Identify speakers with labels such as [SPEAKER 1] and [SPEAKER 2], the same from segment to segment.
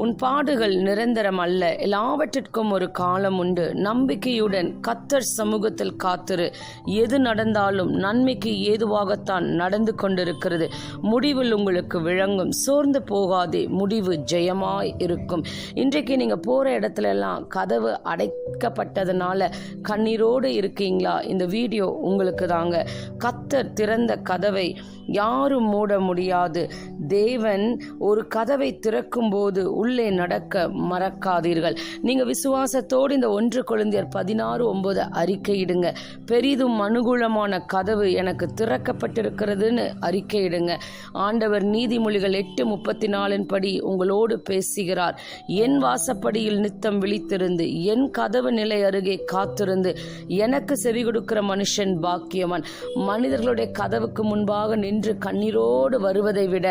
[SPEAKER 1] உன் பாடுகள் நிரந்தரம் அல்ல, எல்லாவற்றிற்கும் ஒரு காலம் உண்டு. நம்பிக்கையுடன் கர்த்தர் சமூகத்தில் காத்திரு. எது நடந்தாலும் நன்மைக்கு ஏதுவாகத்தான் நடந்து கொண்டிருக்கிறது. முடிவில் உங்களுக்கு விளங்கும். சோர்ந்து போகாதே, முடிவு ஜெயமாய் இருக்கும். இன்றைக்கு நீங்க போற இடத்துல எல்லாம் கதவு அடைக்கப்பட்டதுனால கண்ணீரோடு இருக்கீங்களா? இந்த வீடியோ உங்களுக்கு தாங்க. கர்த்தர் திறந்த கதவை யாரும் மூட முடியாது. தேவன் ஒரு கதவை திறக்கும் போது உள்ளே நடக்க மறக்காதீர்கள். நீங்க விசுவாசத்தோடு இந்த 1 கொரிந்தியர் 16:9 அறிக்கையிடுங்க. பெரிதும் அனுகூலமான கதவு எனக்கு திறக்கப்பட்டிருக்கிறதுன்னு அறிக்கையிடுங்க. ஆண்டவர் நீதிமொழிகள் 8:34 படி உங்களோடு பேசுகிறார். என் வாசப்படியில் நித்தம் விழித்திருந்து என் கதவு நிலை அருகே காத்திருந்து எனக்கு செவி கொடுக்கிற மனுஷன் பாக்கியவான். மனிதர்களுடைய கதவுக்கு முன்பாக நின்று கண்ணீரோடு வருவதை விட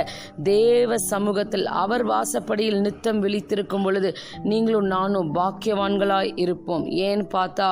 [SPEAKER 1] தேவ சமூகத்தில் அவர் வாசப்படியில் நித்தம் விழித்திருக்கும் பொழுது நீங்களும் நானும் பாக்கியவான்களாய் இருப்போம். ஏன் பார்த்தா,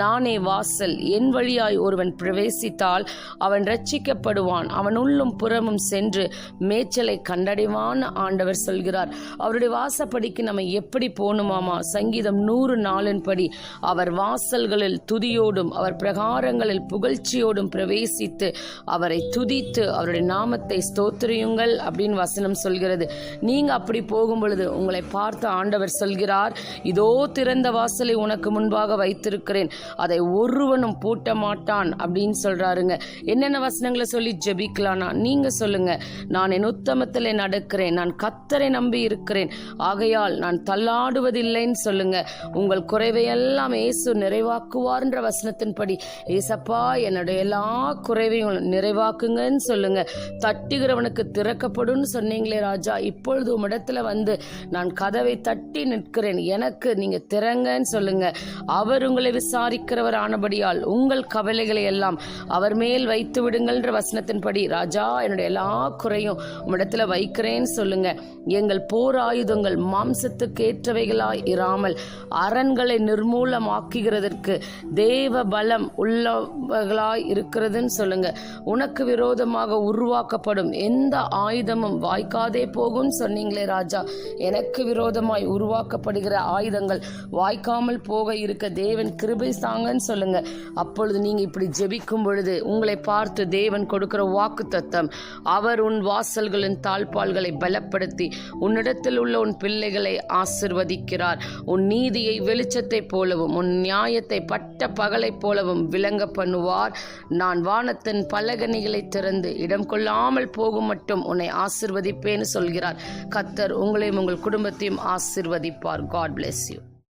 [SPEAKER 1] நானே வாசல், என் வழியாய் ஒருவன் பிரவேசித்தால் அவன் ரட்சிக்கப்படுவான், அவன் உள்ளும் புறமும் சென்று மேய்ச்சலை கண்டடைவான் ஆண்டவர் சொல்கிறார். அவருடைய வாசப்படிக்கு நம்ம எப்படி போகணுமாமா? சங்கீதம் 104 படி அவர் வாசல்களில் துதியோடும் அவர் பிரகாரங்களில் புகழ்ச்சியோடும் பிரவேசித்து அவரை துதித்து அவருடைய நாமத்தை ஸ்தோத்திரியுங்கள் அப்படின்னு வசனம் சொல்கிறது. நீங்க அப்படி போகும் பொழுது உங்களை பார்த்து ஆண்டவர் சொல்கிறார், இதோ திறந்த வாசலை உனக்கு முன்பாக வைத்திருக்கிறேன், அதை ஒருவனும் பூட்ட மாட்டான் அப்படின்னு சொல்றாருங்க. என்னென்ன வசனங்களை சொல்லி ஜெபிக்கலானா நீங்க சொல்லுங்க. நான் என் உத்தமத்திலே நடக்கிறேன், நான் கர்த்தரை நம்பி இருக்கிறேன், ஆகையால் நான் தள்ளாடுவதில்லைன்னு சொல்லுங்க. உங்கள் குறைவையெல்லாம் இயேசு நிறைவாக்குவார்ன்ற வசனத்தின்படி, ஏசப்பா என்னுடைய எல்லா குறைவையும் நிறைவாக்குங்கன்னு சொல்லுங்க. தட்டுகிறவனுக்கு திறக்கப்படும் சொன்னீங்களே ராஜா, இப்பொழுது உம்மிடத்துல வந்து நான் கதவை தட்டி நிற்கிறேன், எனக்கு நீங்க திறங்கன்னு சொல்லுங்க. அவர் உங்களை விசாரிக்கிறவர் ஆனபடியால் உங்கள் கவலைகளை எல்லாம் அவர் மேல் வைத்து விடுங்கள்ன்ற வசனத்தின்படி, ராஜா என்னுடைய எல்லா குறையும் உம்மிடத்துல வைக்கிறேன்னு சொல்லுங்க. எங்கள் போர் ஆயுதங்கள் மாம்சத்துக்கு ஏற்றவைகளாய் இராமல் அரண்களை நிர்மூலமாக்குகிறதற்கு தேவ பலம் உள்ளவர்களாய் இருக்கிறதுன்னு சொல்லுங்க. உனக்கு விரோதமாக உருவாக்கப்படும் எந்த ஆயுதமும் வாய்க்காதே போகும் சொன்னீங்களே ராஜா, எனக்கு விரோதமாய் உருவாக்கப்படுகிற ஆயுதங்கள் வாய்க்காமல் போக இருக்க தேவன் கிருபை தாங்கன்னு சொல்லுங்க. அப்பொழுது நீங்க இப்படி ஜெபிக்கும் பொழுது உங்களை பார்த்து தேவன் கொடுக்கிற வாக்குத்தத்தம், அவர் உன் வாசல்களின் தாழ்பால்களை பலப்படுத்தி உன்னிடத்தில் உள்ள உன் பிள்ளைகளை ஆசிர்வதிக்கிறார். உன் நீதியை வெளிச்சத்தை போலவும் உன் நியாயத்தை பட்ட பகலை போலவும் விளங்க பண்ணுவார். நான் வானத்தின் பலகணிகளை திறந்து இடம் கொள்ளாமல் போகும் மட்டும் உன்னை ஆசிர்வதிப்பேன்னு சொல்கிறார். கர்த்தர் உங்களையும் உங்கள் குடும்பத்தையும் ஆசிர்வதிப்பார். God bless you.